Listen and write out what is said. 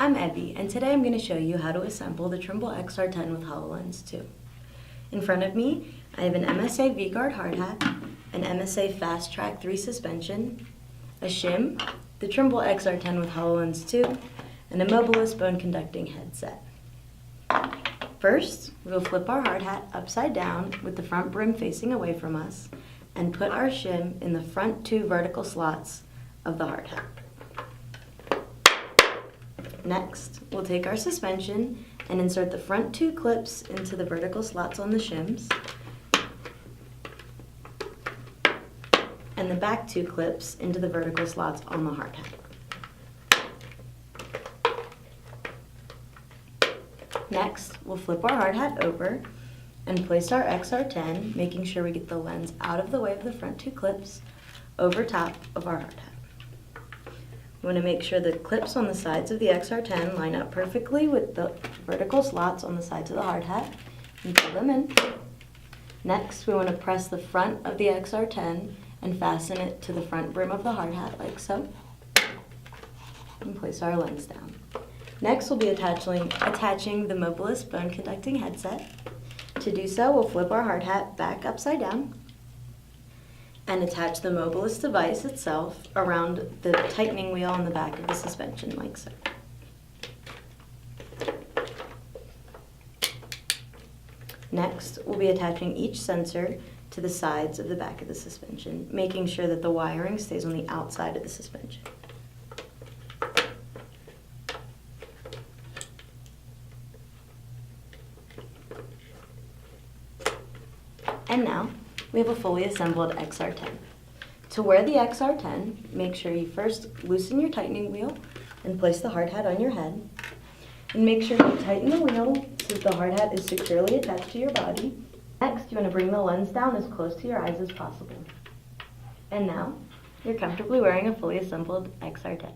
I'm Evie, and today I'm going to show you how to assemble the Trimble XR10 with HoloLens 2. In front of me, I have an MSA V-Guard hard hat, an MSA Fast Track 3 suspension, a shim, the Trimble XR10 with HoloLens 2, and a Mobilus bone conducting headset. First, we will flip our hard hat upside down with the front brim facing away from us and put our shim in the front 2 vertical slots of the hard hat. Next, we'll take our suspension and insert the front 2 clips into the vertical slots on the shims and the back 2 clips into the vertical slots on the hard hat. Next, we'll flip our hard hat over and place our XR10, making sure we get the lens out of the way of the front 2 clips over top of our hard hat. We want to make sure the clips on the sides of the XR10 line up perfectly with the vertical slots on the sides of the hard hat and pull them in. Next, we want to press the front of the XR10 and fasten it to the front brim of the hard hat like so, and place our lens down. Next, we'll be attaching the Mobilus bone conducting headset. To do so, we'll flip our hard hat back upside down and attach the Mobilus device itself around the tightening wheel on the back of the suspension like so. Next, we'll be attaching each sensor to the sides of the back of the suspension, making sure that the wiring stays on the outside of the suspension. And now, we have a fully assembled XR10. To wear the XR10, make sure you first loosen your tightening wheel and place the hard hat on your head. And make sure you tighten the wheel so that the hard hat is securely attached to your body. Next, you want to bring the lens down as close to your eyes as possible. And now, you're comfortably wearing a fully assembled XR10.